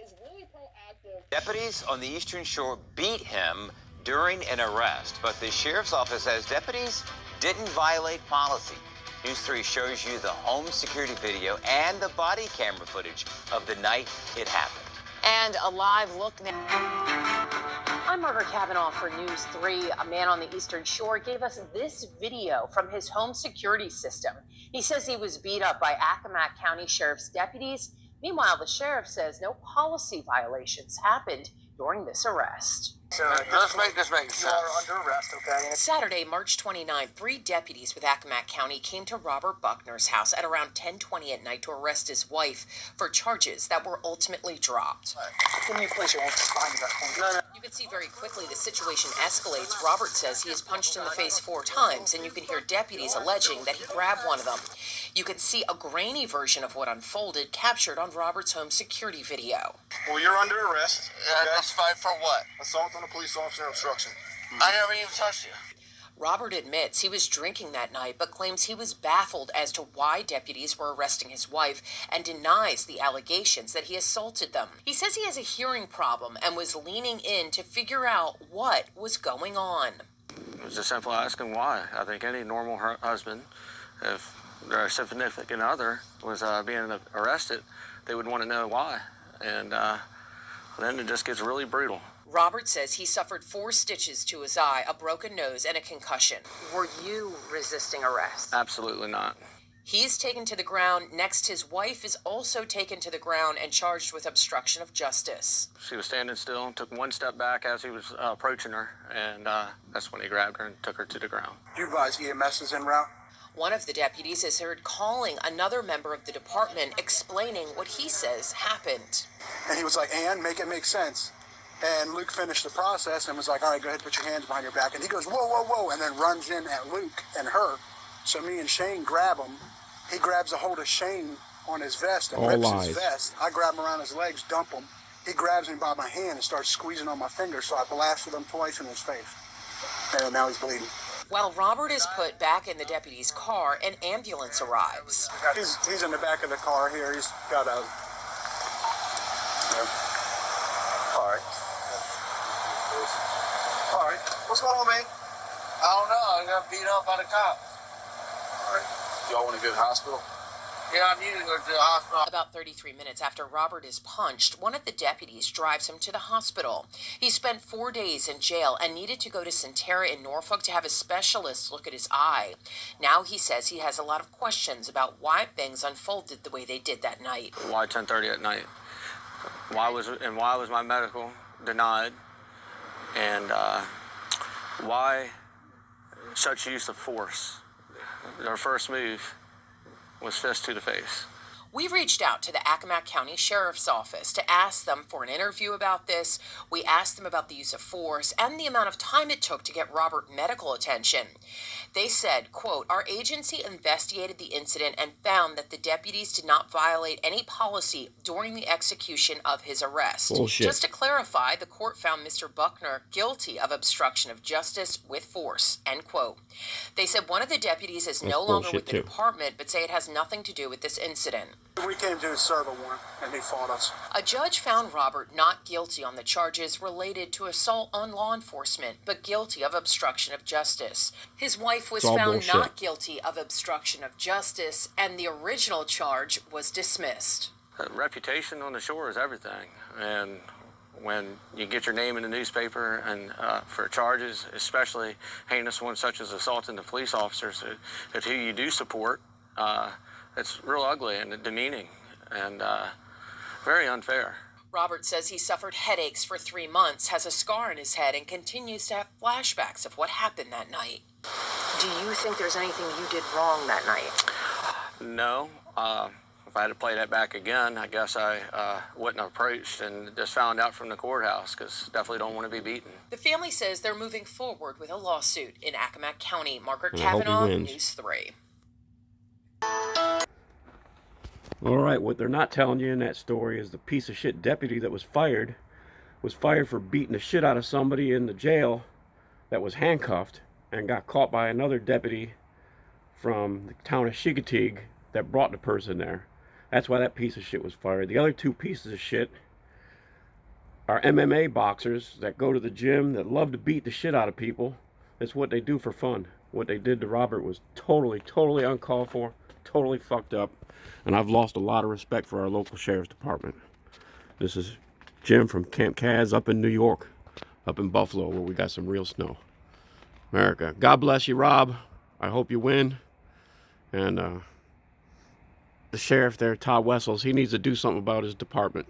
is really proactive. Deputies on the Eastern Shore beat him during an arrest, but the sheriff's office says deputies didn't violate policy. News 3 shows you the home security video and the body camera footage of the night it happened. And a live look now. I'm Margaret Cavanaugh for News 3. A man on the Eastern Shore gave us this video from his home security system. He says he was beat up by Accomack County Sheriff's deputies. Meanwhile, the sheriff says no policy violations happened during this arrest. So let's make this make sense. You are under arrest, okay? Saturday, March 29, 3 deputies with Accomack County came to Robert Buckner's house at around 10:20 at night to arrest his wife for charges that were ultimately dropped. Give me a place you won't find that. No. You can see very quickly the situation escalates. Robert says he is punched in the face 4 times, and you can hear deputies alleging that he grabbed one of them. You can see a grainy version of what unfolded captured on Robert's home security video. Well, you're under arrest. Okay? Let's fight for what? Assault on a police officer and obstruction. I never even touched you. Robert admits he was drinking that night, but claims he was baffled as to why deputies were arresting his wife and denies the allegations that he assaulted them. He says he has a hearing problem and was leaning in to figure out what was going on. It was just simple asking why. I think any normal husband, if their significant other was being arrested, they would want to know why. And then it just gets really brutal. Robert says he suffered 4 stitches to his eye, a broken nose, and a concussion. Were you resisting arrest? Absolutely not. He is taken to the ground. Next, his wife is also taken to the ground and charged with obstruction of justice. She was standing still and took 1 step back as he was approaching her, and that's when he grabbed her and took her to the ground. Do you advise EMS is en route? One of the deputies is heard calling another member of the department, explaining what he says happened. And he was like, Ann, make it make sense. And Luke finished the process and was like, all right, go ahead, put your hands behind your back. And he goes, whoa, whoa, whoa, and then runs in at Luke and her. So me and Shane grab him. He grabs a hold of Shane on his vest and rips his vest. I grab him around his legs, dump him. He grabs me by my hand and starts squeezing on my finger, so I blasted him twice in his face. And now he's bleeding. While Robert is put back in the deputy's car, an ambulance arrives. He's in the back of the car here. He's got a... All right. All right. What's going on, man? I don't know. I got beat up by the cops. All right. Y'all want to go to the hospital? Yeah, I need to go to the hospital. About 33 minutes after Robert is punched, one of the deputies drives him to the hospital. He spent 4 days in jail and needed to go to Centera in Norfolk to have a specialist look at his eye. Now he says he has a lot of questions about why things unfolded the way they did that night. Why 10:30 at night? Why was my medical denied? And why such use of force? Our first move was fist to the face. We reached out to the Accomack County Sheriff's Office to ask them for an interview about this. We asked them about the use of force and the amount of time it took to get Robert medical attention. They said, quote, our agency investigated the incident and found that the deputies did not violate any policy during the execution of his arrest. Bullshit. Just to clarify, the court found Mr. Buckner guilty of obstruction of justice with force, end quote. They said one of the deputies is no longer with the department, but say it has nothing to do with this incident. We came to serve a warrant, and he fought us. A judge found Robert not guilty on the charges related to assault on law enforcement, but guilty of obstruction of justice. His wife was found not guilty of obstruction of justice, and the original charge was dismissed. Reputation on the shore is everything, and when you get your name in the newspaper and for charges, especially heinous ones such as assaulting the police officers, if who you do support, it's real ugly and demeaning and very unfair. Robert says he suffered headaches for 3 months, has a scar on his head, and continues to have flashbacks of what happened that night. Do you think there's anything you did wrong that night? No. If I had to play that back again, I guess I wouldn't have approached and just found out from the courthouse, because definitely don't want to be beaten. The family says they're moving forward with a lawsuit in Accomack County. Margaret Cavanaugh, News 3. All right, what they're not telling you in that story is the piece of shit deputy that was fired for beating the shit out of somebody in the jail that was handcuffed and got caught by another deputy from the town of Chickatee that brought the person there. That's why that piece of shit was fired. The other 2 pieces of shit are MMA boxers that go to the gym, that love to beat the shit out of people. It's what they do for fun. What they did to Robert was totally uncalled for, totally fucked up, and I've lost a lot of respect for our local sheriff's department. This is Jim from Camp Kaz up in New York, up in Buffalo, where we got some real snow. America. God bless you, Rob. I hope you win. And the sheriff there, Todd Wessels, he needs to do something about his department.